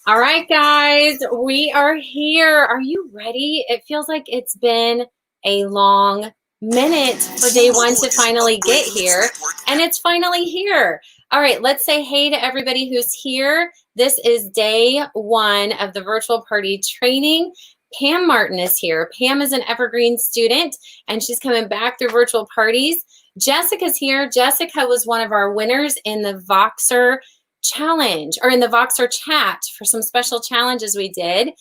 All right, guys, we are here. Are you ready? It feels like it's been a long minute for day one to finally get here, and it's finally here. All right, let's say hey to everybody who's here. This is day one of the virtual party training. Pam Martin is here. Pam is an Evergreen student, and she's coming back through virtual parties. Jessica's here. Jessica was one of our winners in the Voxer challenge, or in the Voxer chat for some special challenges we did.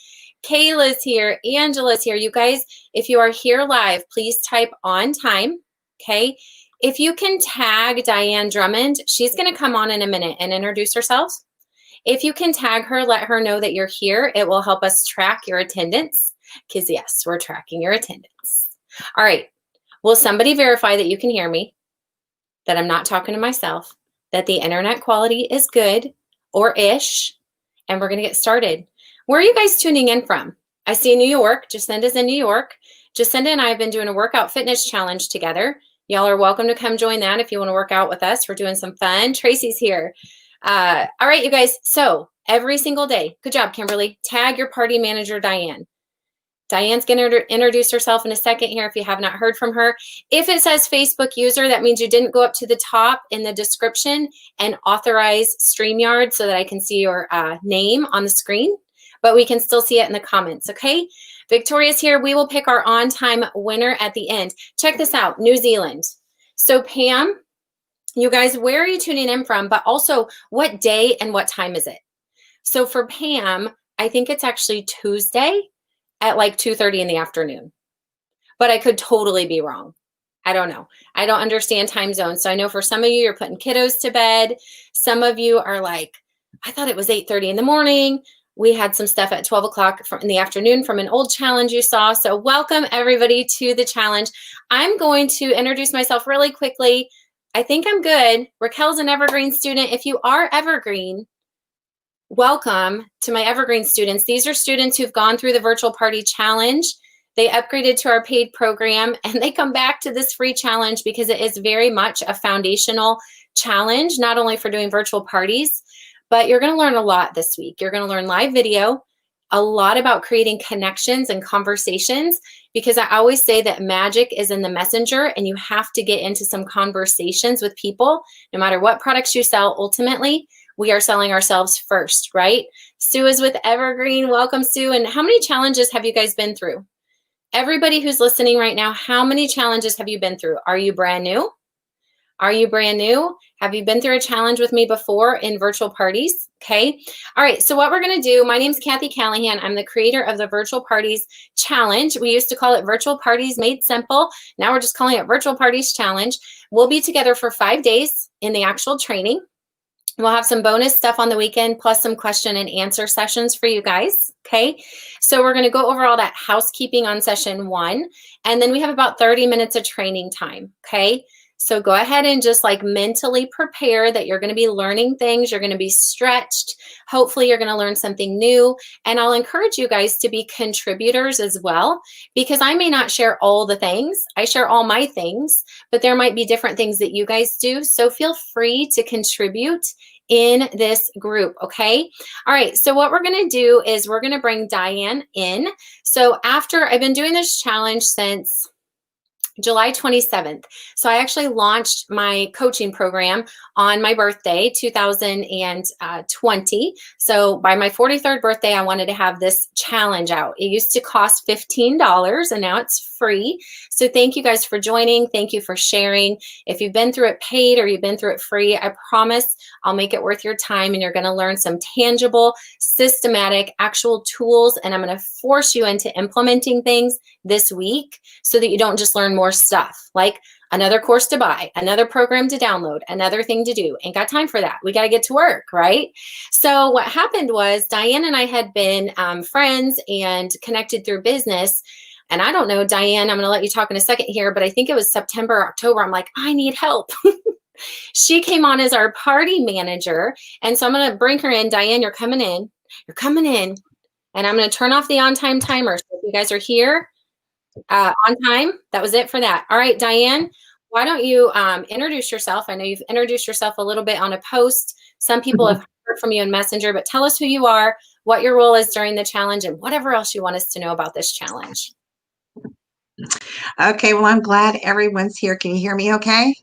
Kayla's here. Angela's here. You guys, if you are here live, please type on time, okay? If you can tag Diane Drummond, she's going to come on in a minute and introduce herself. If you can tag her, let her know that you're here. It will help us track your attendance, because yes, we're tracking your attendance. All right. Will somebody verify that you can hear me, that I'm not talking to myself, that the internet quality is good or ish, and we're going to get started. Where are you guys tuning in from? I see New York. Jacinda's in New York. Jacinda and I have been doing a workout fitness challenge together. Y'all are welcome to come join that if you want to work out with us. We're doing some fun. Tracy's here. All right, you guys. So every single day, good job, Kimberly. Tag your party manager, Diane. Diane's going to introduce herself in a second here if you have not heard from her. If it says Facebook user, that means you didn't go up to the top in the description and authorize StreamYard so that I can see your name on the screen, but we can still see it in the comments, okay? Victoria's here. We will pick our on-time winner at the end. Check this out, New Zealand. So Pam, you guys, where are you tuning in from? But also, what day and what time is it? So for Pam, I think it's actually Tuesday at like 2:30 in the afternoon, but I could totally be wrong. I don't know. I don't understand time zones. So I know for some of you, you're putting kiddos to bed. Some of you are like, I thought it was 8:30 in the morning. We had some stuff at 12 o'clock in the afternoon from an old challenge you saw. So welcome everybody to the challenge. I'm going to introduce myself really quickly. I think I'm good. Raquel's an Evergreen student. If you are Evergreen, welcome to my Evergreen students. These are students who've gone through the virtual party challenge. They upgraded to our paid program and they come back to this free challenge because it is very much a foundational challenge, not only for doing virtual parties, but you're going to learn a lot this week. You're going to learn live video, a lot about creating connections and conversations, because I always say that magic is in the messenger and you have to get into some conversations with people. No matter what products you sell, ultimately, we are selling ourselves first, right? Sue is with Evergreen. Welcome, Sue. And how many challenges have you guys been through? Everybody who's listening right now, how many challenges have you been through? Are you brand new? Are you brand new? Have you been through a challenge with me before in virtual parties? Okay. All right. So what we're going to do, my name's Kathy Callahan. I'm the creator of the Virtual Parties Challenge. We used to call it Virtual Parties Made Simple. Now we're just calling it Virtual Parties Challenge. We'll be together for 5 days in the actual training. We'll have some bonus stuff on the weekend, plus some question and answer sessions for you guys, okay? So we're gonna go over all that housekeeping on session 1, and then we have about 30 minutes of training time, okay? So go ahead and just like mentally prepare that you're gonna be learning things, you're gonna be stretched, hopefully you're gonna learn something new, and I'll encourage you guys to be contributors as well, because I may not share all the things, I share all my things, but there might be different things that you guys do, so feel free to contribute in this group, okay? All right, so what we're gonna do is we're gonna bring Diane in. So after, I've been doing this challenge since July 27th. So I actually launched my coaching program on my birthday, 2020. So by my 43rd birthday, I wanted to have this challenge out. It used to cost $15 and now it's free. So thank you guys for joining. Thank you for sharing. If you've been through it paid or you've been through it free, I promise I'll make it worth your time and you're going to learn some tangible, systematic, actual tools. And I'm going to force you into implementing things this week so that you don't just learn more stuff like another course to buy, another program to download, another thing to do. Ain't got time for that. We got to get to work, right? So what happened was Diane and I had been friends and connected through business. And I don't know, Diane, I'm going to let you talk in a second here, but I think it was September, October. I'm like, I need help. She came on as our party manager. And so I'm going to bring her in. Diane, you're coming in. You're coming in. And I'm going to turn off the on-time timer. So if you guys are here, on time. That was it for that. All right, Diane, why don't you introduce yourself? I know you've introduced yourself a little bit on a post. Some people have heard from you in Messenger, but tell us who you are, what your role is during the challenge, and whatever else you want us to know about this challenge. Okay, well, I'm glad everyone's here. Can you hear me okay?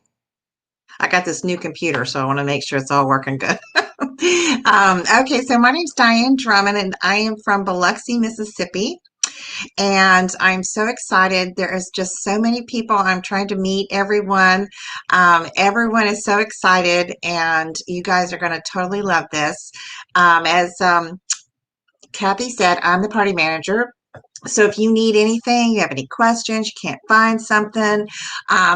I got this new computer, so I want to make sure it's all working good. Okay, so my name's Diane Drummond, and I am from Biloxi, Mississippi. And I'm so excited. There is just so many people. I'm trying to meet everyone. Everyone is so excited, and you guys are going to totally love this. As Kathy said, I'm the party manager. So if you need anything, you have any questions, you can't find something,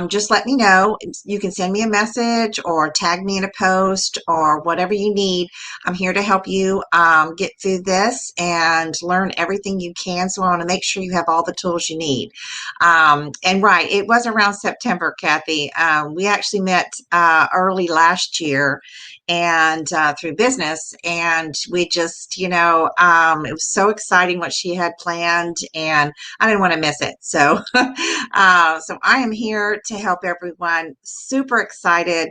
just let me know. You can send me a message or tag me in a post or whatever you need. I'm here to help you get through this and learn everything you can. So I want to make sure you have all the tools you need. And right, it was around September, Kathy. We actually met early last year and through business, and we just, it was so exciting what she had planned, and I didn't want to miss it. So so I am here to help everyone. Super excited.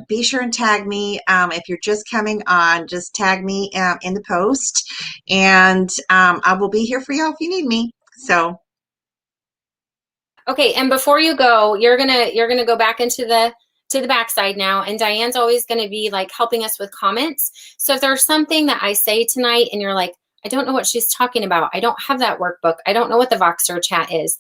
Be sure and tag me. If you're just coming on, just tag me in the post, and I will be here for y'all if you need me. So Okay, and before you go, you're gonna go back into the backside now, and Diane's always going to be like helping us with comments. So if there's something that I say tonight and you're like, I don't know what she's talking about, I don't have that workbook, I don't know what the Voxer chat is,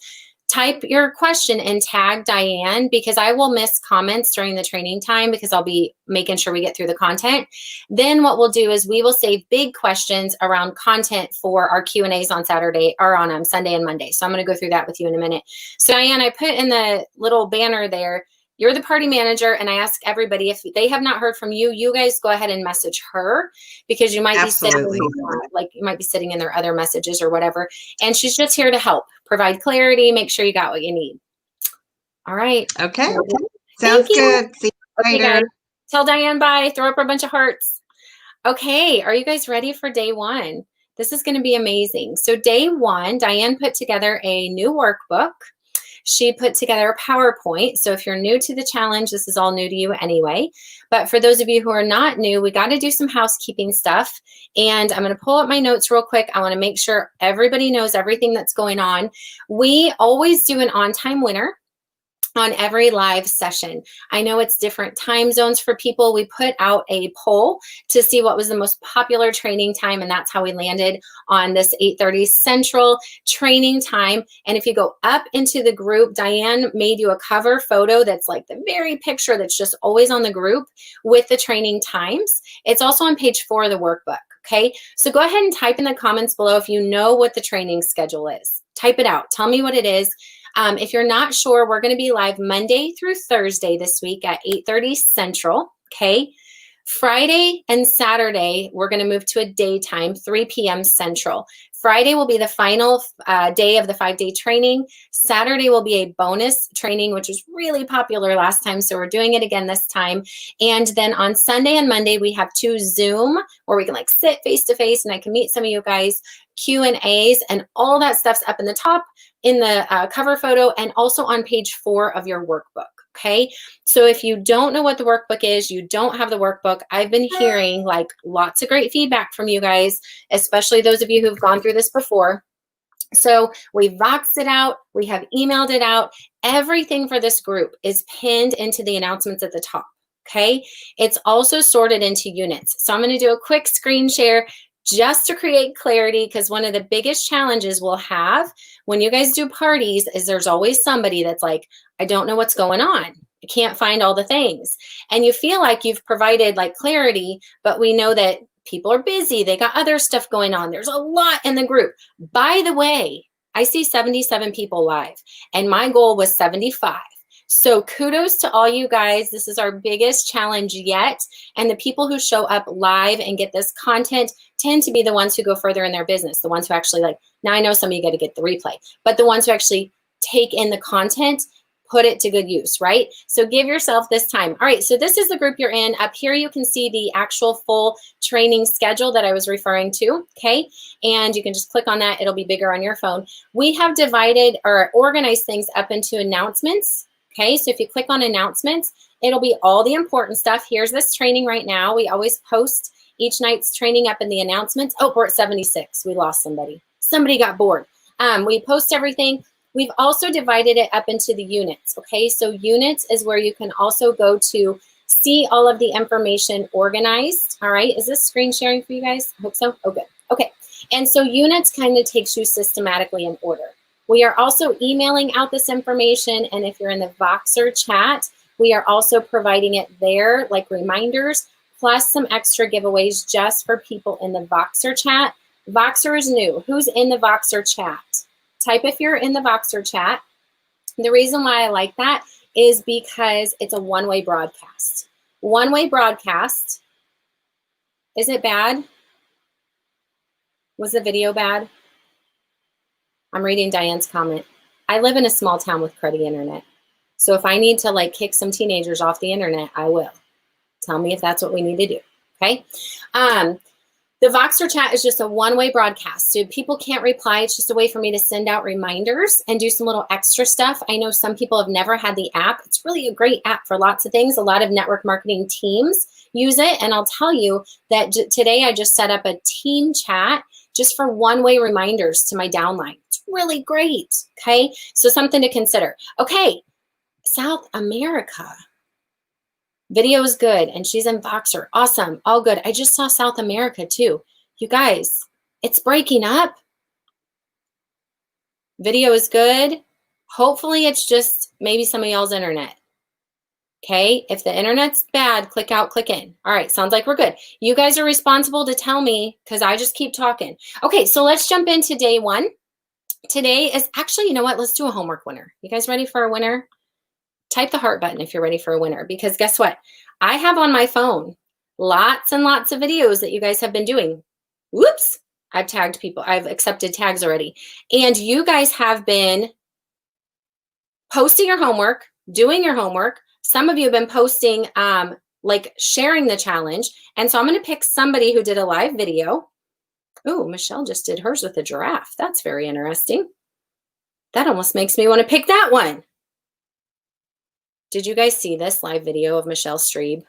type your question and tag Diane, because I will miss comments during the training time because I'll be making sure we get through the content. Then what we'll do is we will save big questions around content for our Q&As on Saturday or on Sunday and Monday. So I'm going to go through that with you in a minute. So Diane, I put in the little banner there, you're the party manager, and I ask everybody, if they have not heard from you, you guys go ahead and message her, because you might absolutely. be sitting, like you might be sitting in their other messages or whatever. And she's just here to help, provide clarity, make sure you got what you need. All right. Okay. Sounds good. See you later. Guys. Tell Diane bye. Throw up a bunch of hearts. Okay. Are you guys ready for day one? This is going to be amazing. So day one, Diane put together a new workbook. She put together a PowerPoint. So if you're new to the challenge, this is all new to you anyway. But for those of you who are not new, we got to do some housekeeping stuff. And I'm going to pull up my notes real quick. I want to make sure everybody knows everything that's going on. We always do an on-time winner on every live session. I know it's different time zones for people. We put out a poll to see what was the most popular training time, and that's how we landed on this 8:30 Central training time. And if you go up into the group, Diane made you a cover photo that's like the very picture that's just always on the group with the training times. It's also on page 4 of the workbook. Okay, so go ahead and type in the comments below if you know what the training schedule is. Type it out. Tell me what it is. If you're not sure, we're going to be live Monday through Thursday this week at 8:30 Central, okay? Friday and Saturday, we're going to move to a daytime, 3 p.m. Central. Friday will be the final day of the 5-day training. Saturday will be a bonus training, which was really popular last time, so we're doing it again this time. And then on Sunday and Monday, we have 2 Zoom where we can like sit face-to-face and I can meet some of you guys, Q&As, and all that stuff's up in the top in the cover photo and also on page 4 of your workbook. Okay, so if you don't know what the workbook is, you don't have the workbook, I've been hearing like lots of great feedback from you guys, especially those of you who've gone through this before. So we voxed it out, we have emailed it out. Everything for this group is pinned into the announcements at the top. Okay, it's also sorted into units. So I'm going to do a quick screen share just to create clarity, because one of the biggest challenges we'll have when you guys do parties is there's always somebody that's like, I don't know what's going on. I can't find all the things. And you feel like you've provided like clarity, but we know that people are busy. They got other stuff going on. There's a lot in the group. By the way, I see 77 people live, and my goal was 75. So kudos to all you guys. This is our biggest challenge yet. And the people who show up live and get this content tend to be the ones who go further in their business, the ones who actually like, now I know some of you got to get the replay, but the ones who actually take in the content, put it to good use, right? So give yourself this time. All right, so this is the group you're in. Up here, you can see the actual full training schedule that I was referring to, okay? And you can just click on that. It'll be bigger on your phone. We have divided or organized things up into announcements, Okay, so if you click on announcements, it'll be all the important stuff. Here's this training right now. We always post each night's training up in the announcements. Oh, we're at 76. We lost somebody. Somebody got bored. We post everything. We've also divided it up into the units. Okay, so units is where you can also go to see all of the information organized. All right, is this screen sharing for you guys? I hope so. Oh, good. Okay, and so units kind of takes you systematically in order. We are also emailing out this information, and if you're in the Voxer chat, we are also providing it there, like reminders, plus some extra giveaways just for people in the Voxer chat. Voxer is new. Who's in the Voxer chat? Type if you're in the Voxer chat. The reason why I like that is because it's a one-way broadcast. One-way broadcast. Is it bad? Was the video bad? I'm reading Diane's comment. I live in a small town with cruddy internet. So if I need to like kick some teenagers off the internet, I will. Tell me if that's what we need to do, okay? The Voxer chat is just a one-way broadcast. So people can't reply. It's just a way for me to send out reminders and do some little extra stuff. I know some people have never had the app. It's really a great app for lots of things. A lot of network marketing teams use it. And I'll tell you that today I just set up a team chat just for one-way reminders to my downline. It's really great, okay? So something to consider. Okay, South America. Video is good, and she's in Voxer. Awesome, all good. I just saw South America too. You guys, it's breaking up. Video is good. Hopefully it's just maybe some of y'all's internet. Okay, if the internet's bad, click out, click in. All right, sounds like we're good. You guys are responsible to tell me because I just keep talking. Okay, so let's jump into day one. Today is actually, you know what? Let's do a homework winner. You guys ready for a winner? Type the heart button if you're ready for a winner, because guess what? I have on my phone lots and lots of videos that you guys have been doing. Whoops, I've tagged people. I've accepted tags already. And you guys have been posting your homework, doing your homework. Some of you have been posting, like sharing the challenge. And so I'm going to pick somebody who did a live video. Oh, Michelle just did hers with a giraffe. That's very interesting. That almost makes me want to pick that one. Did you guys see this live video of Michelle Strebe?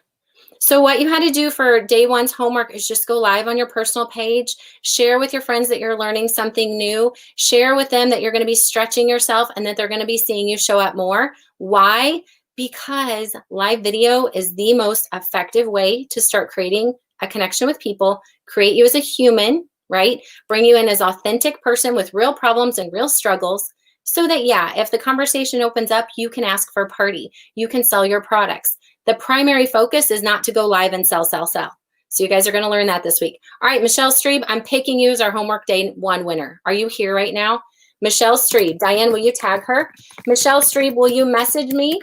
So what you had to do for day one's homework is just go live on your personal page, share with your friends that you're learning something new, share with them that you're going to be stretching yourself and that they're going to be seeing you show up more. Why? Because live video is the most effective way to start creating a connection with people, create you as a human, right? Bring you in as an authentic person with real problems and real struggles. So that, yeah, if the conversation opens up, you can ask for a party. You can sell your products. The primary focus is not to go live and sell, sell, sell. So you guys are going to learn that this week. All right, Michelle Strebe, I'm picking you as our homework day one winner. Are you here right now? Michelle Strebe. Diane, will you tag her? Michelle Strebe, will you message me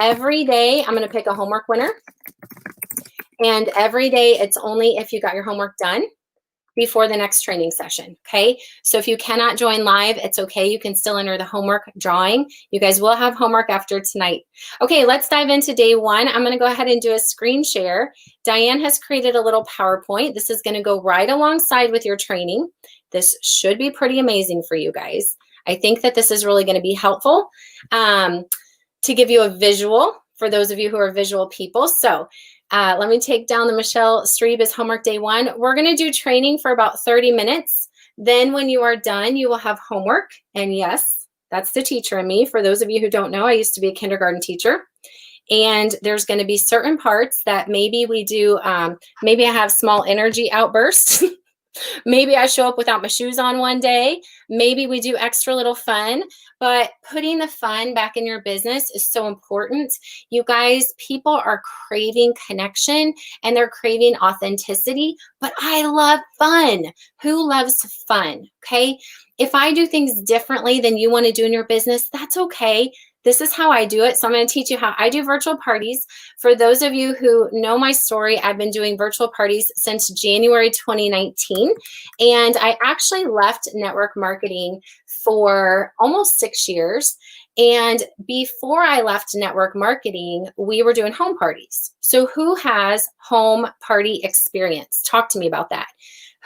every day? I'm going to pick a homework winner. And every day, it's only if you got your homework done before the next training session, okay? So if you cannot join live, it's okay. You can still enter the homework drawing. You guys will have homework after tonight. Okay, let's dive into day one. I'm gonna go ahead and do a screen share. Diane has created a little PowerPoint. This is gonna go right alongside with your training. This should be pretty amazing for you guys. I think that this is really gonna be helpful to give you a visual for those of you who are visual people. So let me take down the Michelle Strebe's homework day one. We're going to do training for about 30 minutes. Then when you are done, you will have homework. And yes, that's the teacher in me. For those of you who don't know, I used to be a kindergarten teacher. And there's going to be certain parts that maybe we do, maybe I have small energy outbursts. Maybe I show up without my shoes on one day. Maybe we do extra little fun, but putting the fun back in your business is so important. You guys, people are craving connection and they're craving authenticity, but I love fun. Who loves fun? Okay. If I do things differently than you want to do in your business, that's okay. This is how I do it. So I'm going to teach you how I do virtual parties. For those of you who know my story, I've been doing virtual parties since January 2019. And I actually left network marketing for almost 6 years. And before I left network marketing, we were doing home parties. So who has home party experience? Talk to me about that.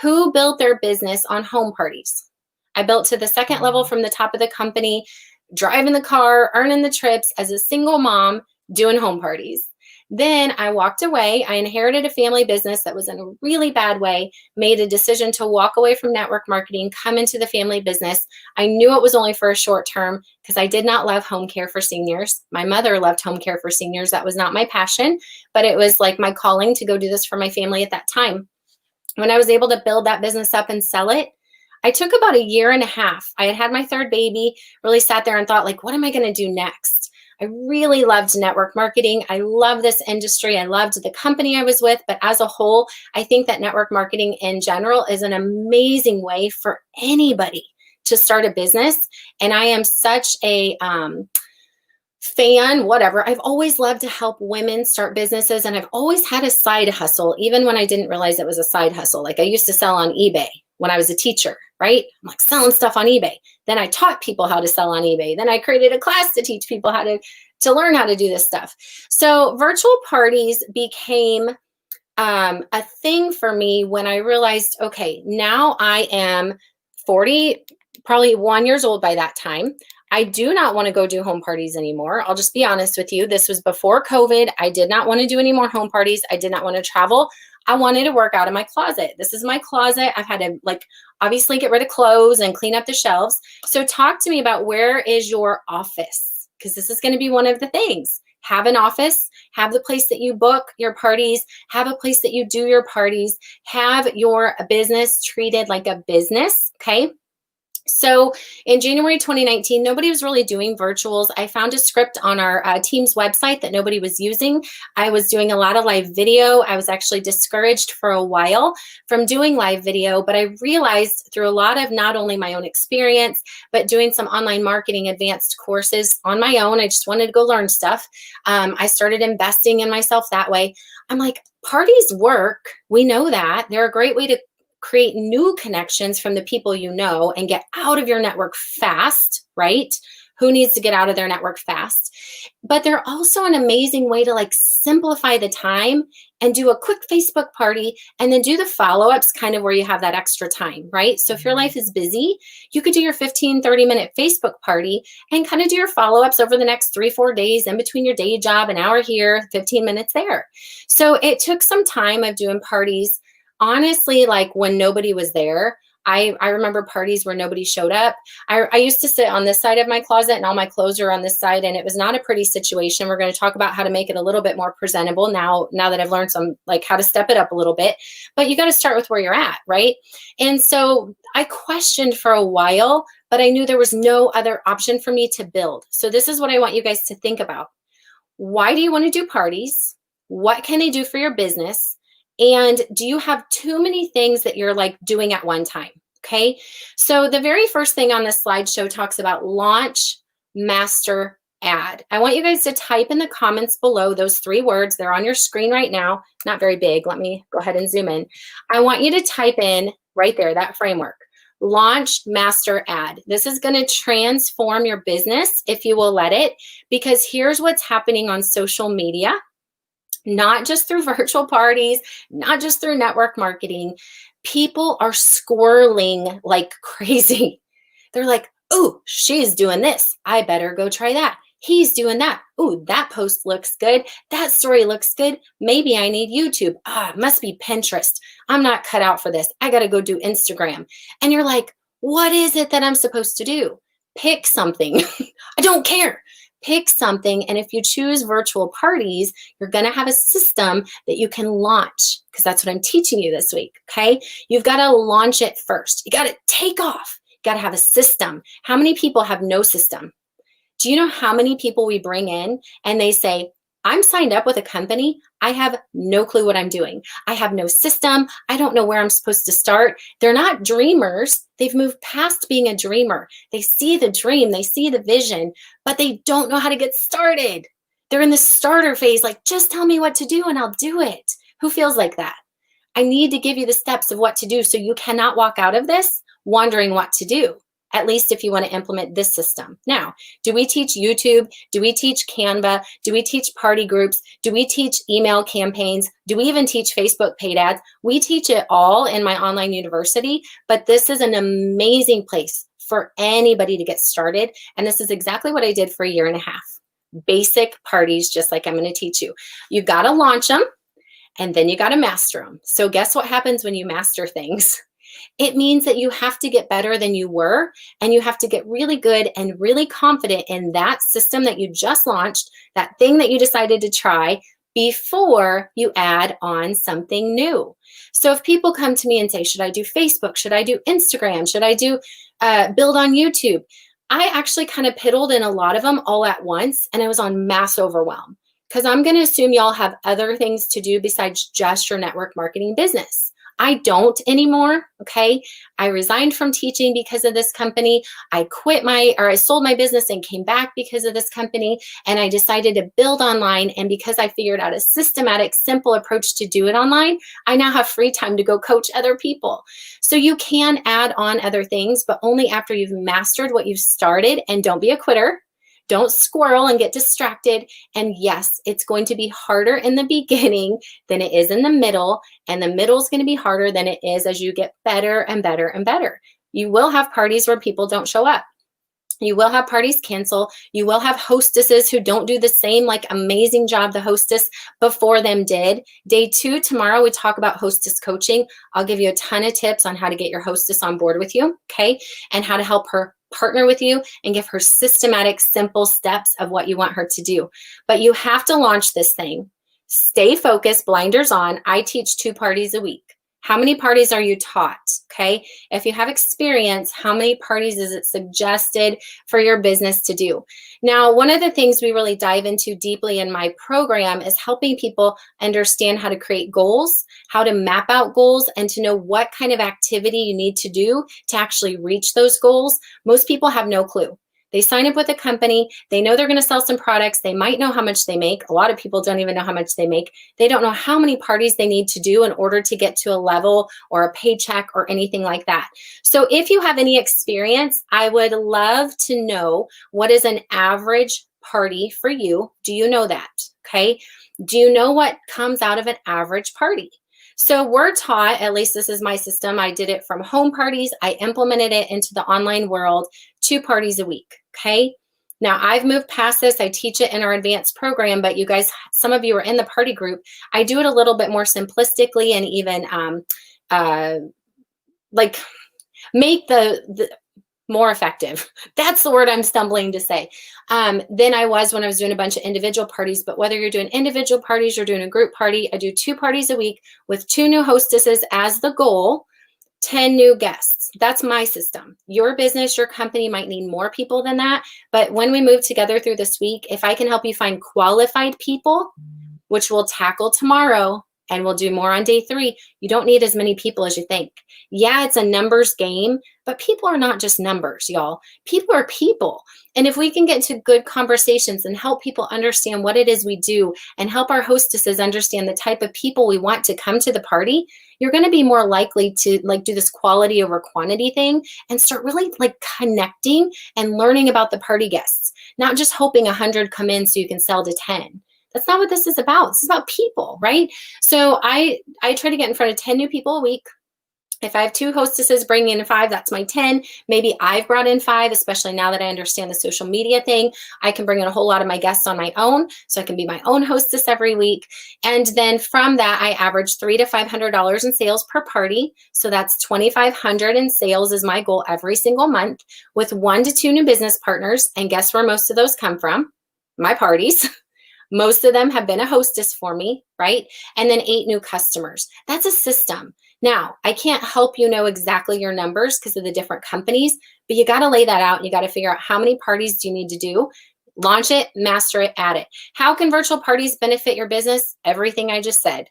Who built their business on home parties? I built to the second level from the top of the company. driving the car, earning the trips as a single mom, doing home parties. Then I walked away. I inherited a family business that was in a really bad way, made a decision to walk away from network marketing, come into the family business. I knew it was only for a short term because I did not love home care for seniors. My mother loved home care for seniors. That was not my passion, but it was like my calling to go do this for my family at that time. When I was able to build that business up and sell it, I took about 1.5 years. I had my third baby, really sat there and thought, like, what am I going to do next? I really loved network marketing. I love this industry. I loved the company I was with, but as a whole, I think that network marketing in general is an amazing way for anybody to start a business. And I am such a fan, whatever. I've always loved to help women start businesses, and I've always had a side hustle, even when I didn't realize it was a side hustle. Like I used to sell on eBay when I was a teacher, right? I'm like selling stuff on eBay. Then I taught people how to sell on eBay. Then I created a class to teach people how to learn how to do this stuff. So virtual parties became a thing for me when I realized, okay, now I am 40, probably 1 years old by that time. I do not want to go do home parties anymore. I'll just be honest with you. This was before COVID. I did not want to do any more home parties. I did not want to travel. I wanted to work out of my closet. This is my closet. I've had to obviously get rid of clothes and clean up the shelves. So talk to me about, where is your office? Because this is going to be one of the things. Have an office, have the place that you book your parties, have a place that you do your parties, have your business treated like a business, okay? So in January 2019, nobody was really doing virtuals. I found a script on our team's website that nobody was using. I was doing a lot of live video. I was actually discouraged for a while from doing live video, but I realized through a lot of not only my own experience, but doing some online marketing advanced courses on my own. I just wanted to go learn stuff. I started investing in myself that way. I'm like, parties work. We know that. They're a great way to create new connections from the people you know and get out of your network fast, right? Who needs to get out of their network fast? But they're also an amazing way to simplify the time and do a quick Facebook party and then do the follow-ups kind of where you have that extra time, right? So if your life is busy, you could do your 15, 30-minute Facebook party and kind of do your follow-ups over the next 3-4 days in between your day job, an hour here, 15 minutes there. So it took some time of doing parties. Honestly, when nobody was there, I remember parties where nobody showed up. I used to sit on this side of my closet and all my clothes are on this side, and it was not a pretty situation. We're going to talk about how to make it a little bit more presentable now that I've learned some, how to step it up a little bit. But you got to start with where you're at, right? And so I questioned for a while, but I knew there was no other option for me to build. So this is what I want you guys to think about. Why do you want to do parties? What can they do for your business? And do you have too many things that you're doing at one time? Okay. So the very first thing on this slideshow talks about launch, master, add. I want you guys to type in the comments below those 3 words. They're on your screen right now. Not very big. Let me go ahead and zoom in. I want you to type in right there, that framework. Launch, master, add. This is going to transform your business if you will let it, because here's what's happening on social media. Not just through virtual parties, not just through network marketing. People are squirreling like crazy. They're like, oh, she's doing this. I better go try that. He's doing that. Oh, that post looks good. That story looks good. Maybe I need YouTube. It must be Pinterest. I'm not cut out for this. I got to go do Instagram. And you're like, what is it that I'm supposed to do? Pick something. I don't care. Pick something, and if you choose virtual parties, you're going to have a system that you can launch, because that's what I'm teaching you this week, okay? You've got to launch it first. You got to take off. You got to have a system. How many people have no system? Do you know how many people we bring in and they say, I'm signed up with a company. I have no clue what I'm doing. I have no system. I don't know where I'm supposed to start. They're not dreamers. They've moved past being a dreamer. They see the dream, they see the vision, but they don't know how to get started. They're in the starter phase, just tell me what to do and I'll do it. Who feels like that? I need to give you the steps of what to do so you cannot walk out of this wondering what to do. At least if you want to implement this system. Now, do we teach YouTube? Do we teach Canva? Do we teach party groups? Do we teach email campaigns? Do we even teach Facebook paid ads? We teach it all in my online university, but this is an amazing place for anybody to get started. And this is exactly what I did for a year and a half. Basic parties, just like I'm going to teach you. You got to launch them and then you got to master them. So guess what happens when you master things? It means that you have to get better than you were, and you have to get really good and really confident in that system that you just launched, that thing that you decided to try, before you add on something new. So if people come to me and say, should I do Facebook? Should I do Instagram? Should I do build on YouTube? I actually kind of piddled in a lot of them all at once, and I was on mass overwhelm because I'm going to assume y'all have other things to do besides just your network marketing business. I don't anymore, okay? I resigned from teaching because of this company. I sold my business and came back because of this company, and I decided to build online, and because I figured out a systematic, simple approach to do it online, I now have free time to go coach other people. So you can add on other things, but only after you've mastered what you've started, and don't be a quitter. Don't squirrel and get distracted. And yes, it's going to be harder in the beginning than it is in the middle. And the middle is going to be harder than it is as you get better and better and better. You will have parties where people don't show up. You will have parties cancel. You will have hostesses who don't do the same amazing job the hostess before them did. Day 2, tomorrow, we talk about hostess coaching. I'll give you a ton of tips on how to get your hostess on board with you, okay? And how to help her partner with you and give her systematic, simple steps of what you want her to do. But you have to launch this thing. Stay focused, blinders on. I teach 2 parties a week. How many parties are you taught? Okay. If you have experience, how many parties is it suggested for your business to do? Now, one of the things we really dive into deeply in my program is helping people understand how to create goals, how to map out goals, and to know what kind of activity you need to do to actually reach those goals. Most people have no clue. They sign up with a company. They know they're going to sell some products. They might know how much they make. A lot of people don't even know how much they make. They don't know how many parties they need to do in order to get to a level or a paycheck or anything like that. So if you have any experience, I would love to know, what is an average party for you? Do you know that? Okay. Do you know what comes out of an average party? So we're taught, at least this is my system, I did it from home parties, I implemented it into the online world, 2 parties a week, okay? Now I've moved past this, I teach it in our advanced program, but you guys, some of you are in the party group. I do it a little bit more simplistically and even make the more effective. That's the word I'm stumbling to say. Than I was when I was doing a bunch of individual parties. But whether you're doing individual parties or doing a group party, I do 2 parties a week with 2 new hostesses as the goal, 10 new guests. That's my system. Your business, your company might need more people than that. But when we move together through this week, if I can help you find qualified people, which we'll tackle tomorrow, and we'll do more on day 3, you don't need as many people as you think. Yeah, it's a numbers game, but people are not just numbers, y'all. People are people. And if we can get to good conversations and help people understand what it is we do and help our hostesses understand the type of people we want to come to the party, you're going to be more likely to do this quality over quantity thing and start really connecting and learning about the party guests, not just hoping 100 come in so you can sell to 10. That's not what this is about. This is about people, right? So I try to get in front of 10 new people a week. If I have 2 hostesses bringing in 5, that's my 10. Maybe I've brought in 5, especially now that I understand the social media thing. I can bring in a whole lot of my guests on my own, so I can be my own hostess every week. And then from that, I average $300 to $500 in sales per party. So that's $2,500 in sales is my goal every single month, with 1 to 2 new business partners. And guess where most of those come from? My parties. Most of them have been a hostess for me, right? And then 8 new customers. That's a system. Now, I can't help you know exactly your numbers because of the different companies, but you got to lay that out and you got to figure out how many parties do you need to do, launch it, master it, add it. How can virtual parties benefit your business? Everything I just said.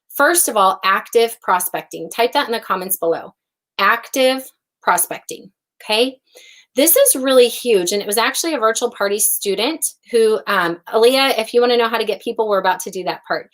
First of all, active prospecting. Type that in the comments below. Active prospecting, okay? This is really huge, and it was actually a virtual party student who, Aaliyah, if you want to know how to get people, we're about to do that part.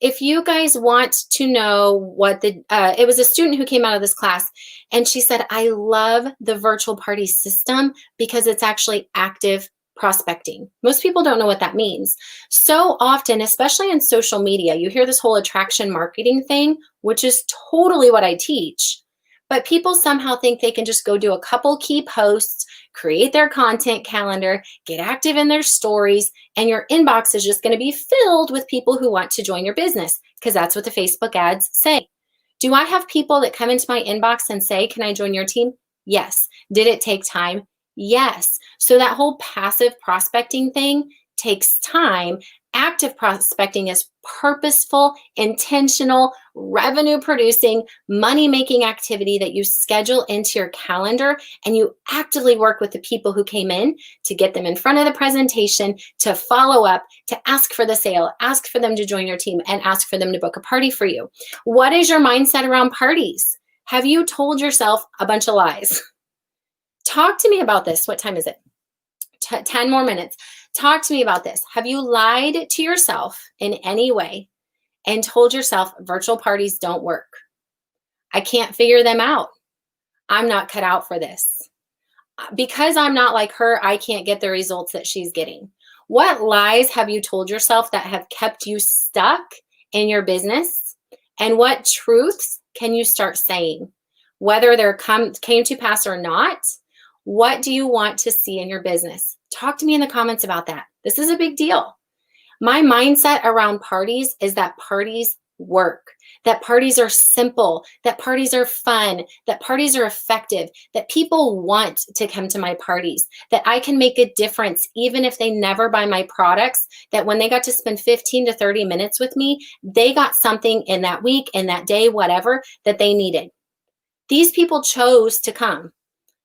If you guys want to know what it was a student who came out of this class, and she said, I love the virtual party system because it's actually active prospecting. Most people don't know what that means. So often, especially in social media, you hear this whole attraction marketing thing, which is totally what I teach. But people somehow think they can just go do a couple key posts, create their content calendar, get active in their stories, and your inbox is just going to be filled with people who want to join your business, because that's what the Facebook ads say. Do I have people that come into my inbox and say, can I join your team? Yes. Did it take time? Yes. So that whole passive prospecting thing takes time. Active prospecting is purposeful, intentional, revenue producing, money making activity that you schedule into your calendar, and you actively work with the people who came in to get them in front of the presentation, to follow up, to ask for the sale, ask for them to join your team, and ask for them to book a party for you. What is your mindset around parties? Have you told yourself a bunch of lies? Talk to me about this. What time is it? 10 more minutes. Talk to me about this. Have you lied to yourself in any way and told yourself virtual parties don't work? I can't figure them out. I'm not cut out for this. Because I'm not like her, I can't get the results that she's getting. What lies have you told yourself that have kept you stuck in your business? And what truths can you start saying? Whether they're came to pass or not, what do you want to see in your business? Talk to me in the comments about that. This is a big deal. My mindset around parties is that parties work, that parties are simple, that parties are fun, that parties are effective, that people want to come to my parties, that I can make a difference even if they never buy my products, that when they got to spend 15 to 30 minutes with me, they got something in that week, in that day, whatever, that they needed. These people chose to come.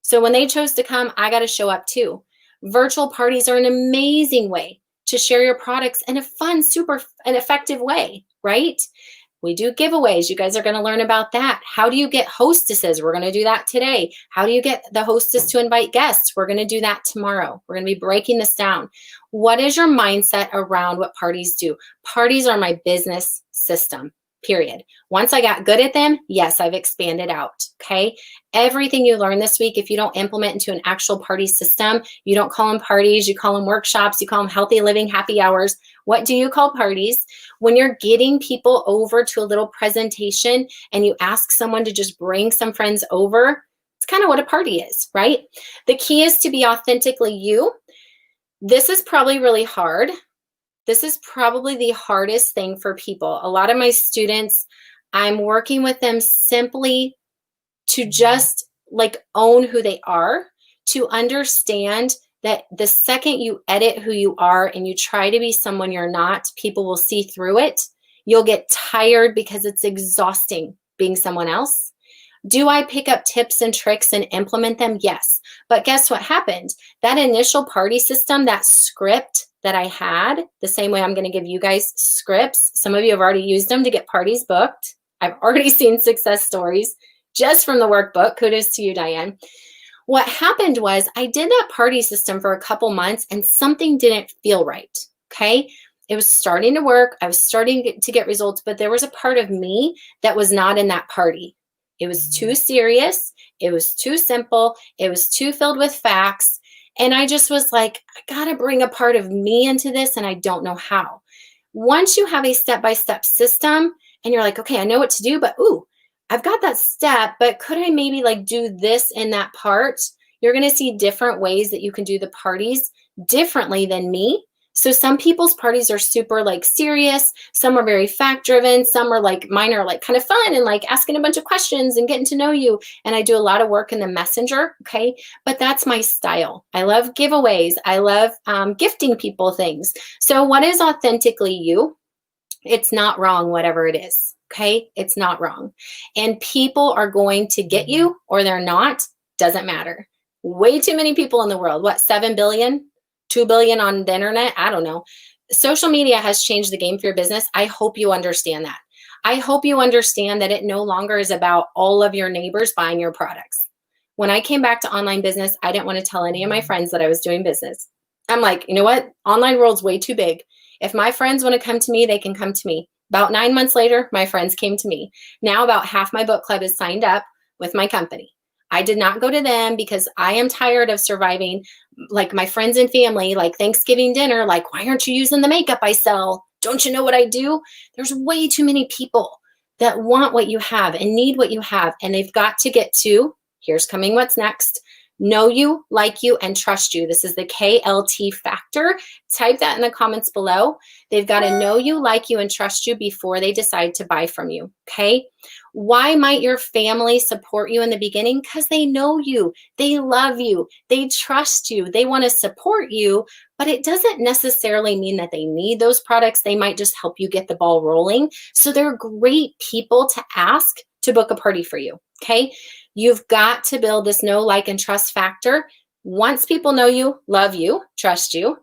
So when they chose to come, I got to show up too. Virtual parties are an amazing way to share your products in a fun, super, and effective way, right? We do giveaways. You guys are going to learn about that. How do you get hostesses? We're going to do that today. How do you get the hostess to invite guests? We're going to do that tomorrow. We're going to be breaking this down. What is your mindset around what parties do? Parties are my business system. Period. Once I got good at them, yes, I've expanded out, okay? Everything you learn this week, if you don't implement into an actual party system, you don't call them parties, you call them workshops, you call them healthy living happy hours. What do you call parties? When you're getting people over to a little presentation and you ask someone to just bring some friends over, it's kind of what a party is, right? The key is to be authentically you. This is probably really hard. This is probably the hardest thing for people. A lot of my students, I'm working with them simply to just like own who they are, to understand that the second you edit who you are and you try to be someone you're not, people will see through it. You'll get tired because it's exhausting being someone else. Do I pick up tips and tricks and implement them? Yes. But guess what happened? That initial party system, that script that I had, the same way I'm going to give you guys scripts. Some of you have already used them to get parties booked. I've already seen success stories just from the workbook. Kudos to you, Diane. What happened was I did that party system for a couple months and something didn't feel right, okay? It was starting to work. I was starting to get results, but there was a part of me that was not in that party. It was too serious. It was too simple. It was too filled with facts. And I just was like, I got to bring a part of me into this, and I don't know how. Once you have a step-by-step system and you're like, okay, I know what to do, but ooh, I've got that step, but could I maybe like do this in that part? You're going to see different ways that you can do the parties differently than me. So some people's parties are super like serious. Some are very fact driven. Some are like, mine are like kind of fun and like asking a bunch of questions and getting to know you. And I do a lot of work in the messenger. Okay. But that's my style. I love giveaways. I love gifting people things. So what is authentically you? It's not wrong, whatever it is. Okay. It's not wrong. And people are going to get you or they're not. Doesn't matter. Way too many people in the world. What, 7 billion? 2 billion on the internet? I don't know. Social media has changed the game for your business. I hope you understand that. I hope you understand that it no longer is about all of your neighbors buying your products. When I came back to online business, I didn't want to tell any of my friends that I was doing business. I'm like, you know what? Online world's way too big. If my friends want to come to me, they can come to me. About 9 months later, my friends came to me. Now about half my book club is signed up with my company. I did not go to them because I am tired of surviving like my friends and family, like Thanksgiving dinner, like, why aren't you using the makeup I sell? Don't you know what I do? There's way too many people that want what you have and need what you have. And they've got to get to, here's coming what's next, know you, like you, and trust you. This is the KLT factor. Type that in the comments below. They've got to know you, like you, and trust you before they decide to buy from you, okay? Why might your family support you in the beginning? Because they know you, they love you, they trust you, they want to support you, but it doesn't necessarily mean that they need those products. They might just help you get the ball rolling. So they're great people to ask to book a party for you, okay? You've got to build this know, like, and trust factor. Once people know you, love you, trust you,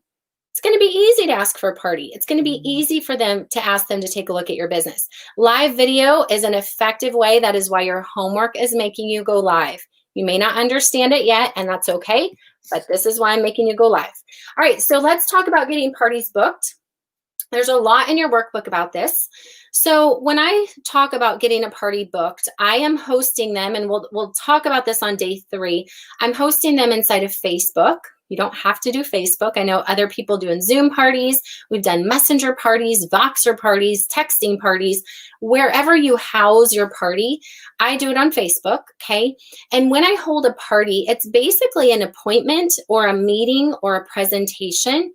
it's going to be easy to ask for a party. It's going to be easy for them to ask them to take a look at your business. Live video is an effective way. That is why your homework is making you go live. You may not understand it yet, and that's okay, but this is why I'm making you go live. All right, so let's talk about getting parties booked. There's a lot in your workbook about this. So when I talk about getting a party booked, I am hosting them, and we'll talk about this on day 3. I'm hosting them inside of Facebook. You don't have to do Facebook. I know other people doing Zoom parties. We've done Messenger parties, Voxer parties, texting parties. Wherever you house your party, I do it on Facebook, okay? And when I hold a party, it's basically an appointment or a meeting or a presentation,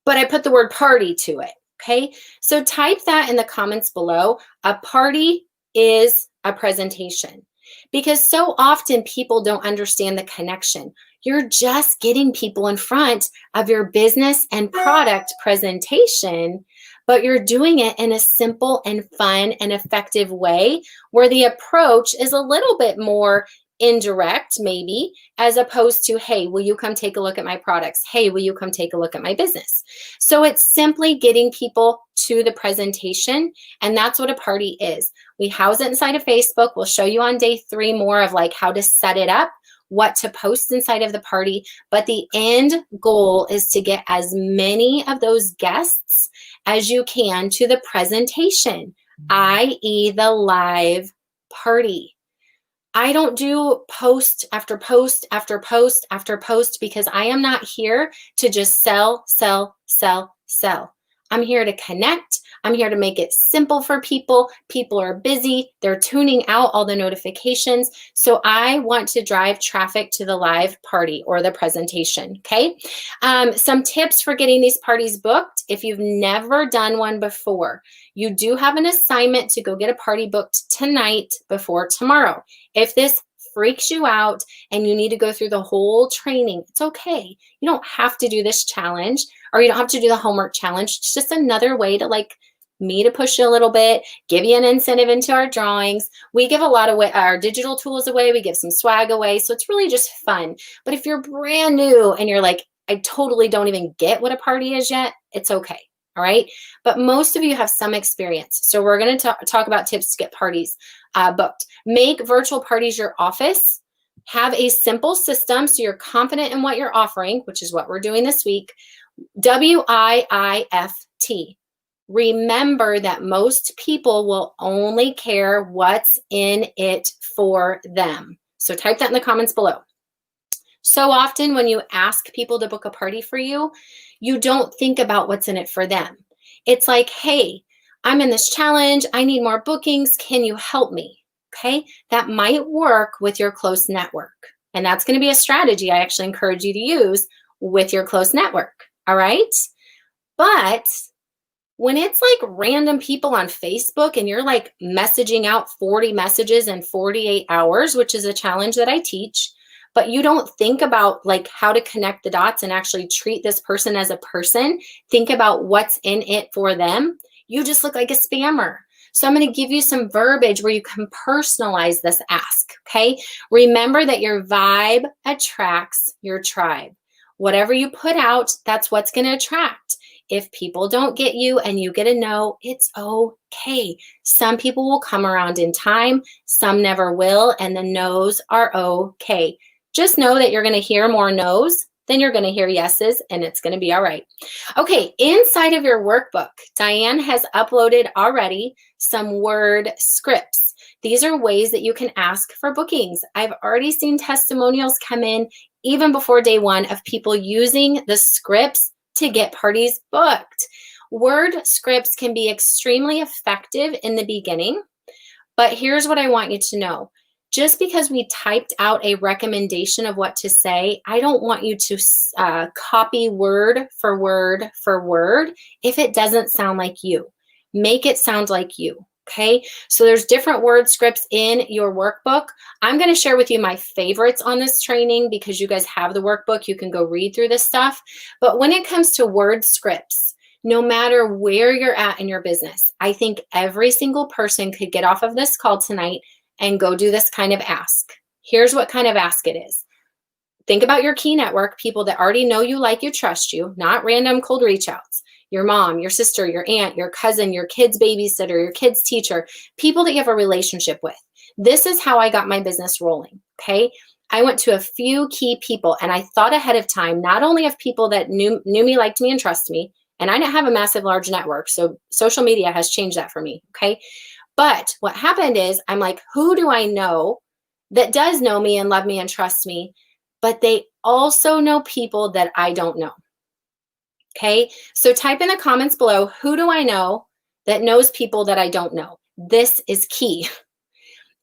but I put the word party to it, okay? So type that in the comments below. A party is a presentation, because so often people don't understand the connection. You're just getting people in front of your business and product presentation, but you're doing it in a simple and fun and effective way where the approach is a little bit more indirect, maybe, as opposed to, hey, will you come take a look at my products? Hey, will you come take a look at my business? So it's simply getting people to the presentation, and that's what a party is. We house it inside of Facebook. We'll show you on day 3 more of like how to set it up, what to post inside of the party, but the end goal is to get as many of those guests as you can to the presentation, i.e. the live party. I don't do post after post after post after post because I am not here to just sell, sell, sell, sell. I'm here to connect. I'm here to make it simple for people. People are busy. They're tuning out all the notifications. So I want to drive traffic to the live party or the presentation, okay? Some tips for getting these parties booked. If you've never done one before, you do have an assignment to go get a party booked tonight before tomorrow. If this freaks you out and you need to go through the whole training, it's okay. You don't have to do this challenge, or you don't have to do the homework challenge. It's just another way to me to push you a little bit, give you an incentive into our drawings. We give a lot of our digital tools away. We give some swag away. So it's really just fun. But if you're brand new and you're like, I totally don't even get what a party is yet, it's okay. All right. But most of you have some experience. So we're going to talk about tips to get parties booked. Make virtual parties your office. Have a simple system so you're confident in what you're offering, which is what we're doing this week. WIIFT. Remember that most people will only care what's in it for them. So type that in the comments below. So often when you ask people to book a party for you, you don't think about what's in it for them. It's like, hey, I'm in this challenge. I need more bookings. Can you help me? Okay, that might work with your close network. And that's going to be a strategy I actually encourage you to use with your close network. All right. But when it's like random people on Facebook and you're like messaging out 40 messages in 48 hours, which is a challenge that I teach, but you don't think about like how to connect the dots and actually treat this person as a person, think about what's in it for them, you just look like a spammer. So I'm going to give you some verbiage where you can personalize this ask, okay? Remember that your vibe attracts your tribe. Whatever you put out, that's what's going to attract. If people don't get you and you get a no, it's okay. Some people will come around in time, some never will, and the no's are okay. Just know that you're going to hear more no's than you're going to hear yeses, and it's going to be all right. Okay, inside of your workbook, Diane has uploaded already some word scripts. These are ways that you can ask for bookings. I've already seen testimonials come in even before day 1 of people using the scripts to get parties booked. Word scripts can be extremely effective in the beginning, But here's what I want you to know. Just because we typed out a recommendation of what to say, I don't want you to copy word for word for word if it doesn't sound like you. Make it sound like you. Okay, so there's different word scripts in your workbook. I'm going to share with you my favorites on this training because you guys have the workbook. You can go read through this stuff. But when it comes to word scripts, no matter where you're at in your business, I think every single person could get off of this call tonight and go do this kind of ask. Here's what kind of ask it is. Think about your key network, people that already know you, like you, trust you, not random cold reach outs. Your mom, your sister, your aunt, your cousin, your kid's babysitter, your kid's teacher, people that you have a relationship with. This is how I got my business rolling, okay? I went to a few key people and I thought ahead of time, not only of people that knew me, liked me, and trust me, and I didn't have a massive, large network, so social media has changed that for me, okay? But what happened is I'm like, who do I know that does know me and love me and trust me, but they also know people that I don't know? Okay, so type in the comments below, who do I know that knows people that I don't know? This is key.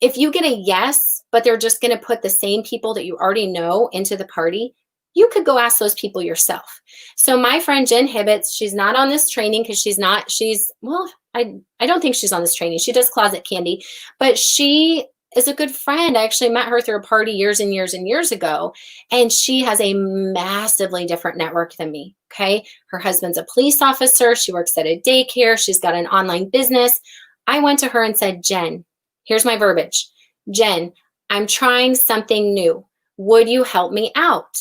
If you get a yes, but they're just going to put the same people that you already know into the party, you could go ask those people yourself. So my friend Jen Hibbets, she's not on this training because I don't think she's on this training. She does closet candy, but she is a good friend. I actually met her through a party years and years and years ago, and she has a massively different network than me, okay? Her husband's a police officer. She works at a daycare. She's got an online business. I went to her and said, Jen, here's my verbiage. Jen, I'm trying something new. Would you help me out?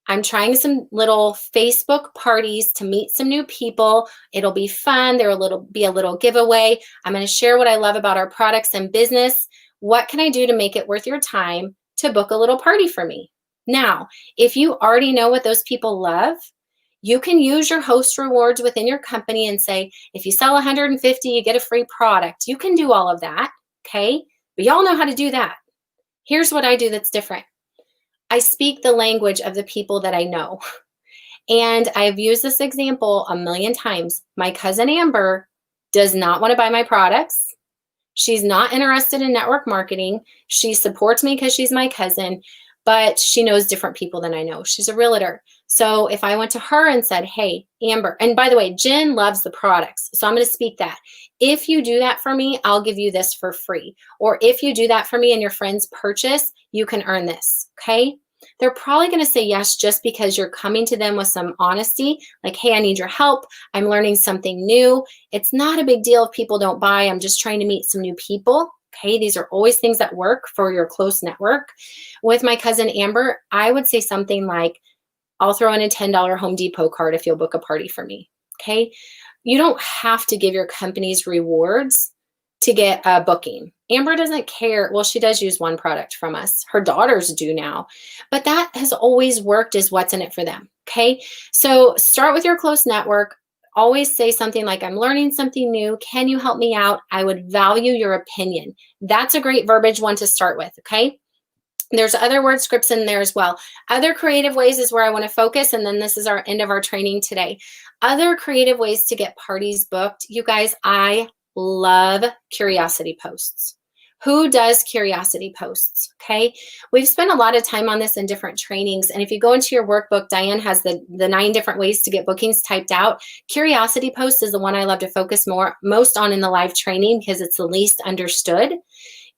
I'm trying some little Facebook parties to meet some new people. It'll be fun. There'll be a little giveaway. I'm going to share what I love about our products and business. What can I do to make it worth your time to book a little party for me? Now, if you already know what those people love, you can use your host rewards within your company and say, if you sell 150, you get a free product. You can do all of that, okay? But y'all know how to do that. Here's what I do that's different. I speak the language of the people that I know. And I've used this example a million times. My cousin Amber does not want to buy my products. She's not interested in network marketing. She supports me because she's my cousin, but she knows different people than I know. She's a realtor. So if I went to her and said, hey, Amber, and by the way, Jen loves the products. So I'm going to speak that. If you do that for me, I'll give you this for free. Or if you do that for me and your friends purchase, you can earn this, okay? They're probably going to say yes just because you're coming to them with some honesty, like, hey, I need your help. I'm learning something new. It's not a big deal if people don't buy. I'm just trying to meet some new people. Okay, these are always things that work for your close network. With my cousin Amber, I would say something like, I'll throw in a $10 Home Depot card if you'll book a party for me. Okay, you don't have to give your company's rewards to get a booking. Amber doesn't care. Well, she does use one product from us. Her daughters do now, but that has always worked as what's in it for them. Okay, so start with your close network. Always say something like, I'm learning something new. Can you help me out? I would value your opinion. That's a great verbiage one to start with. Okay. There's other word scripts in there as well. Other creative ways is where I want to focus. And then this is our end of our training today. Other creative ways to get parties booked. You guys, I love curiosity posts. Who does curiosity posts? Okay. We've spent a lot of time on this in different trainings. And if you go into your workbook, Diane has the 9 different ways to get bookings typed out. Curiosity posts is the one I love to focus most on in the live training because it's the least understood.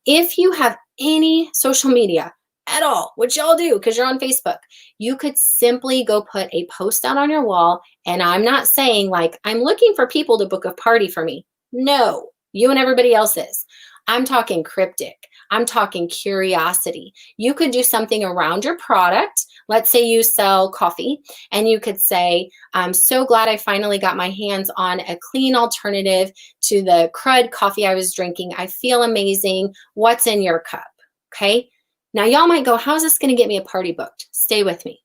If you have any social media at all, which y'all do because you're on Facebook, you could simply go put a post out on your wall. And I'm not saying like, I'm looking for people to book a party for me. No, you and everybody else is. I'm talking cryptic. I'm talking curiosity. You could do something around your product. Let's say you sell coffee and you could say, I'm so glad I finally got my hands on a clean alternative to the crud coffee I was drinking. I feel amazing. What's in your cup? Okay. Now y'all might go, how is this going to get me a party booked? Stay with me.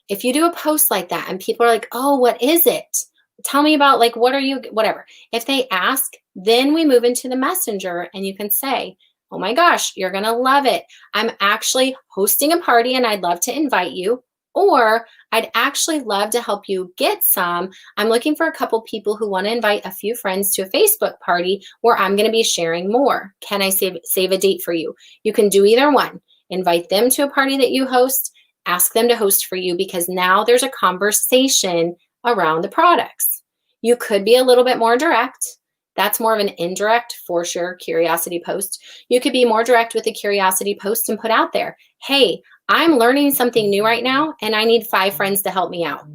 If you do a post like that and people are like, oh, what is it? Tell me about like, what are you, whatever. If they ask, then we move into the messenger and you can say, oh my gosh, you're going to love it. I'm actually hosting a party and I'd love to invite you. Or I'd actually love to help you get some. I'm looking for a couple people who want to invite a few friends to a Facebook party where I'm going to be sharing more. Can I save a date for you? You can do either one. Invite them to a party that you host, ask them to host for you, because now there's a conversation around the products. You could be a little bit more direct. That's more of an indirect for sure curiosity post. You could be more direct with a curiosity post and put out there, hey, I'm learning something new right now and I need 5 friends to help me out.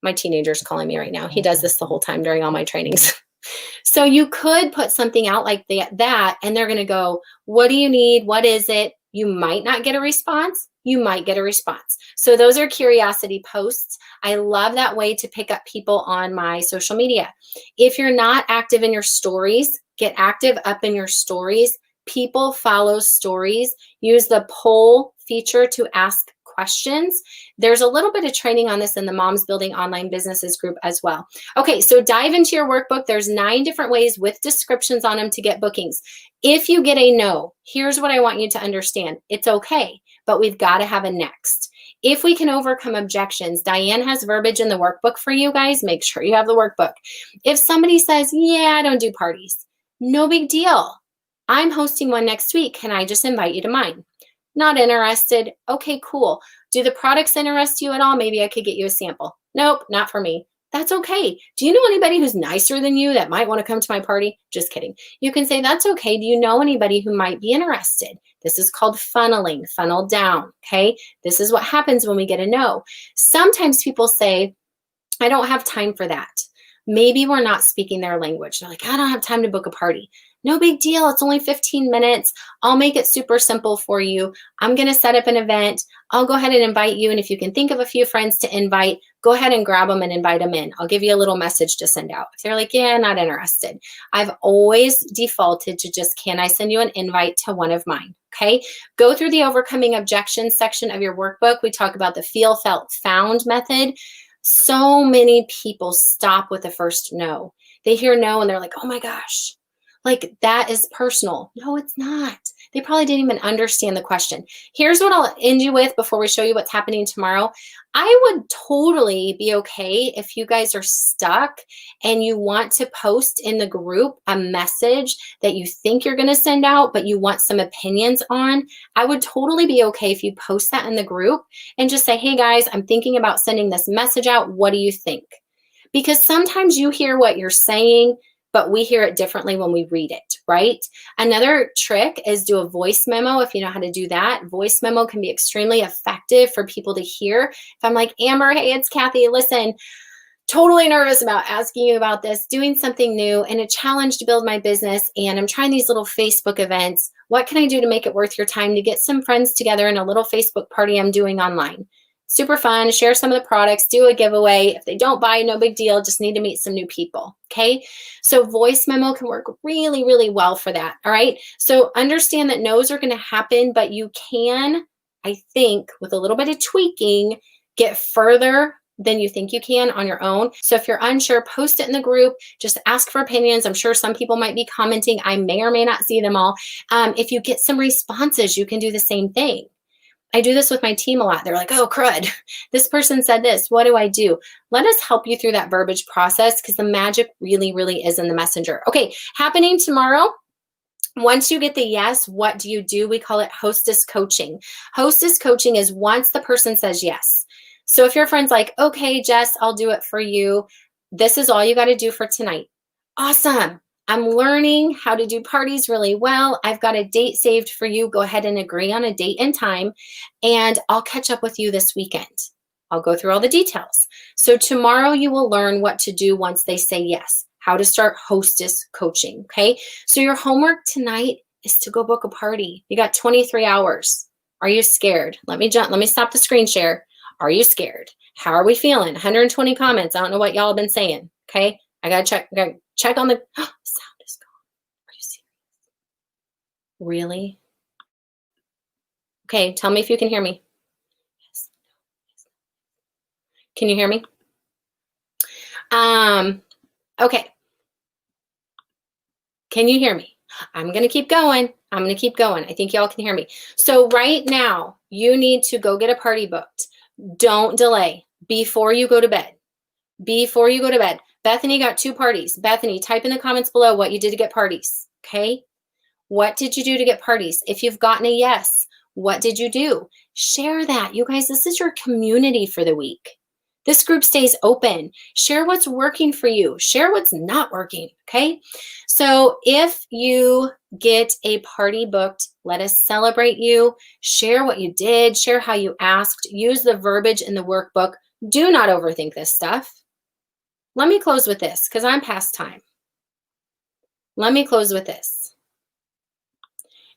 My teenager's calling me right now. He does this the whole time during all my trainings. So you could put something out like that and they're going to go, what do you need? What is it? You might not get a response. You might get a response. So those are curiosity posts. I love that way to pick up people on my social media. If you're not active in your stories, get active up in your stories. People follow stories. Use the poll feature to ask questions. There's a little bit of training on this in the Moms Building Online Businesses group as well. Okay, so dive into your workbook. There's 9 different ways with descriptions on them to get bookings. If you get a no, here's what I want you to understand. It's okay, but we've got to have a next. If we can overcome objections, Diane has verbiage in the workbook for you guys. Make sure you have the workbook. If somebody says, yeah, I don't do parties, no big deal. I'm hosting one next week. Can I just invite you to mine? Not interested. Okay, cool. Do the products interest you at all? Maybe I could get you a sample. Nope, not for me. That's okay. Do you know anybody who's nicer than you that might want to come to my party? Just kidding. You can say, that's okay. Do you know anybody who might be interested? This is called funneling, funnel down, okay? This is what happens when we get a no. Sometimes people say, I don't have time for that. Maybe we're not speaking their language. They're like, I don't have time to book a party. No big deal. It's only 15 minutes. I'll make it super simple for you. I'm going to set up an event. I'll go ahead and invite you. And if you can think of a few friends to invite, go ahead and grab them and invite them in. I'll give you a little message to send out. If they're like, yeah, not interested. I've always defaulted to just, can I send you an invite to one of mine? Okay. Go through the overcoming objections section of your workbook. We talk about the feel, felt, found method. So many people stop with the first no. They hear no and they're like, oh my gosh, like that is personal. No, it's not. They probably didn't even understand the question. Here's what I'll end you with before we show you what's happening tomorrow. I would totally be okay if you guys are stuck and you want to post in the group a message that you think you're going to send out, but you want some opinions on. I would totally be okay if you post that in the group and just say, hey guys, I'm thinking about sending this message out. What do you think? Because sometimes you hear what you're saying, but we hear it differently when we read it, right? Another trick is do a voice memo if you know how to do that. Voice memo can be extremely effective for people to hear. If I'm like, Amber, hey, it's Kathy, listen, totally nervous about asking you about this, doing something new and a challenge to build my business, and I'm trying these little Facebook events. What can I do to make it worth your time to get some friends together in a little Facebook party I'm doing online? Super fun, share some of the products, do a giveaway. If they don't buy, no big deal, just need to meet some new people, okay? So voice memo can work really, really well for that, all right? So understand that no's are gonna happen, but you can, I think, with a little bit of tweaking, get further than you think you can on your own. So if you're unsure, post it in the group, just ask for opinions. I'm sure some people might be commenting. I may or may not see them all. If you get some responses, you can do the same thing. I do this with my team a lot. They're like, oh, crud, this person said this. What do I do? Let us help you through that verbiage process because the magic really, really is in the messenger. Okay, happening tomorrow. Once you get the yes, what do you do? We call it hostess coaching. Hostess coaching is once the person says yes. So if your friend's like, okay, Jess, I'll do it for you. This is all you got to do for tonight. Awesome. I'm learning how to do parties really well. I've got a date saved for you. Go ahead and agree on a date and time, and I'll catch up with you this weekend. I'll go through all the details. So tomorrow you will learn what to do once they say yes, how to start hostess coaching, okay? So your homework tonight is to go book a party. You got 23 hours. Are you scared? Let me stop the screen share. Are you scared? How are we feeling? 120 comments. I don't know what y'all have been saying, okay? I gotta check on the sound is gone. Are you serious? Really? Okay, tell me if you can hear me. Yes. Can you hear me? Okay. Can you hear me? I'm gonna keep going. I think y'all can hear me. So right now, you need to go get a party booked. Don't delay before you go to bed. Before you go to bed. Bethany got 2 parties. Bethany, type in the comments below what you did to get parties. Okay? What did you do to get parties? If you've gotten a yes, what did you do? Share that. You guys, this is your community for the week. This group stays open. Share what's working for you. Share what's not working, okay? So if you get a party booked, let us celebrate you. Share what you did. Share how you asked. Use the verbiage in the workbook. Do not overthink this stuff. Let me close with this because I'm past time. Let me close with this.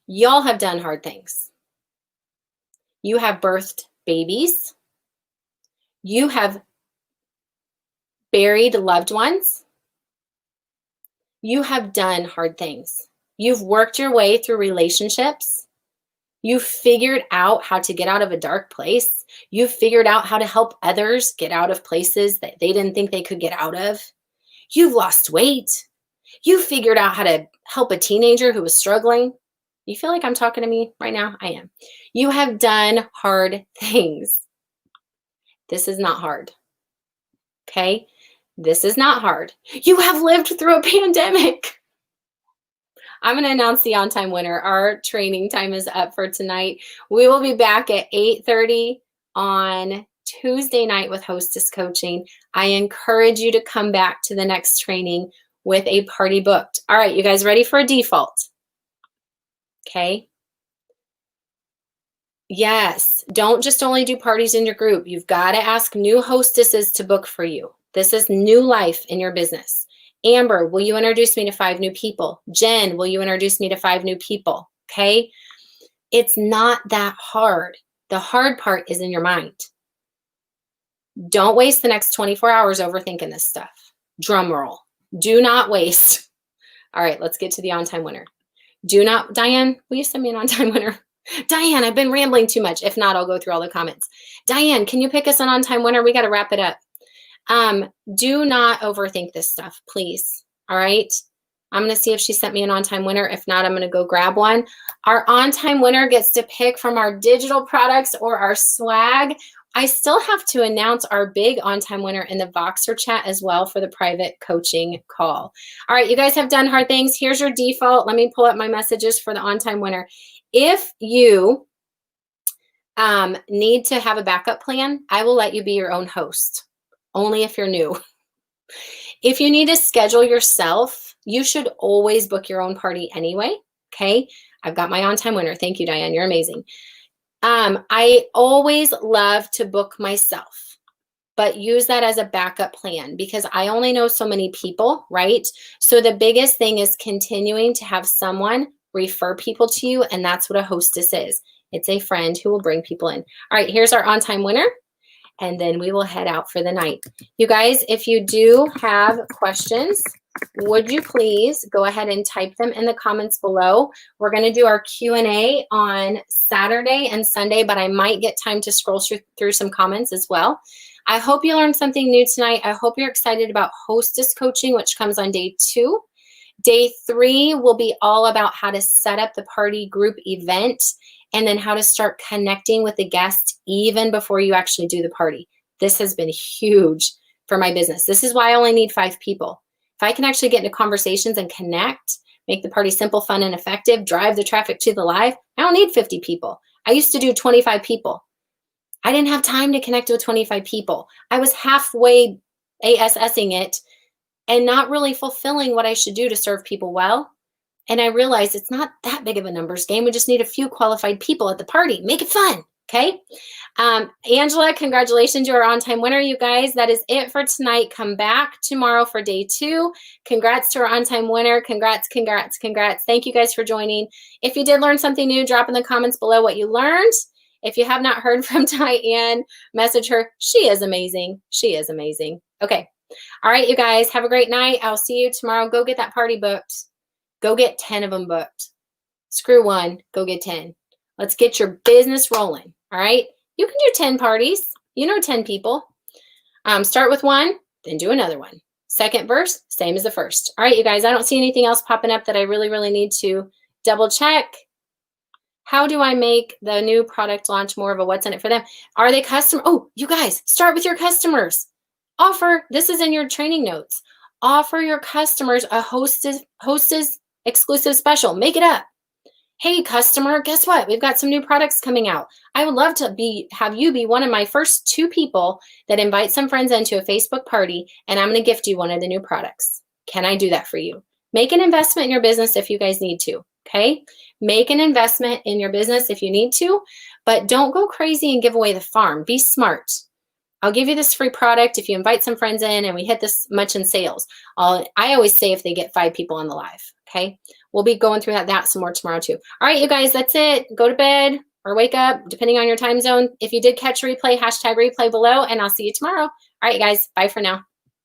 Y'all have done hard things. You have birthed babies. You have buried loved ones. You have done hard things. You've worked your way through relationships. You've figured out how to get out of a dark place. You've figured out how to help others get out of places that they didn't think they could get out of. You've lost weight. You figured out how to help a teenager who was struggling. You feel like I'm talking to me right now? I am. You have done hard things. This is not hard. Okay? This is not hard. You have lived through a pandemic. I'm going to announce the on-time winner. Our training time is up for tonight. We will be back at 8:30 on Tuesday night with Hostess Coaching. I encourage you to come back to the next training with a party booked. All right, you guys ready for a default? Okay. Yes, don't just only do parties in your group. You've got to ask new hostesses to book for you. This is new life in your business. Amber, will you introduce me to 5 new people? Jen, will you introduce me to 5 new people? Okay. It's not that hard. The hard part is in your mind. Don't waste the next 24 hours overthinking this stuff. Drum roll. Do not waste. All right, let's get to the on-time winner. Do not, Diane, will you send me an on-time winner? Diane, I've been rambling too much. If not, I'll go through all the comments. Diane, can you pick us an on-time winner? We got to wrap it up. Do not overthink this stuff, please. All right. I'm going to see if she sent me an on-time winner. If not, I'm going to go grab one. Our on-time winner gets to pick from our digital products or our swag. I still have to announce our big on-time winner in the Voxer chat as well for the private coaching call. All right, you guys have done hard things. Here's your default. Let me pull up my messages for the on-time winner. If you need to have a backup plan, I will let you be your own host, only if you're new. If you need to schedule yourself, you should always book your own party anyway, okay? I've got my on-time winner. Thank you, Diane. You're amazing. I always love to book myself, but use that as a backup plan because I only know so many people, right? So the biggest thing is continuing to have someone refer people to you, and that's what a hostess is. It's a friend who will bring people in. All right, here's our on-time winner, and then we will head out for the night. You guys, if you do have questions, would you please go ahead and type them in the comments below. We're going to do our Q&A on Saturday and Sunday, but I might get time to scroll through some comments as well. I hope you learned something new tonight. I hope you're excited about Hostess Coaching, which comes on day 2. Day 3 will be all about how to set up the party group event and then how to start connecting with the guests even before you actually do the party. This has been huge for my business. This is why I only need 5 people. If I can actually get into conversations and connect, make the party simple, fun, and effective, drive the traffic to the live, I don't need 50 people. I used to do 25 people. I didn't have time to connect with 25 people. I was halfway ASSing it and not really fulfilling what I should do to serve people well. And I realized it's not that big of a numbers game. We just need a few qualified people at the party. Make it fun, okay? Angela, congratulations. You're on-time winner, you guys. That is it for tonight. Come back tomorrow for day 2. Congrats to our on-time winner. Congrats, congrats, congrats. Thank you guys for joining. If you did learn something new, drop in the comments below what you learned. If you have not heard from Diane, message her. She is amazing. She is amazing. Okay. All right, you guys. Have a great night. I'll see you tomorrow. Go get that party booked. Go get 10 of them booked. Screw 1. Go get 10. Let's get your business rolling. All right. You can do 10 parties. You know 10 people. Start with 1, then do another one. Second verse, same as the first. All right, you guys. I don't see anything else popping up that I really, really need to double check. How do I make the new product launch more of a what's in it for them? Are they customer? Oh, you guys, start with your customers. Offer, this is in your training notes. Offer your customers a hostess exclusive special. Make it up. Hey customer, guess what? We've got some new products coming out. I would love to have you be one of my first 2 people that invite some friends into a Facebook party, and I'm going to gift you one of the new products. Can I do that for you? Make an investment in your business if you guys need to, okay? Make an investment in your business if you need to, but don't go crazy and give away the farm. Be smart. I'll give you this free product if you invite some friends in and we hit this much in sales. I always say if they get 5 people on the live, okay? We'll be going through that some more tomorrow too. All right, you guys, that's it. Go to bed or wake up, depending on your time zone. If you did catch a replay, hashtag replay below, and I'll see you tomorrow. All right, you guys, bye for now.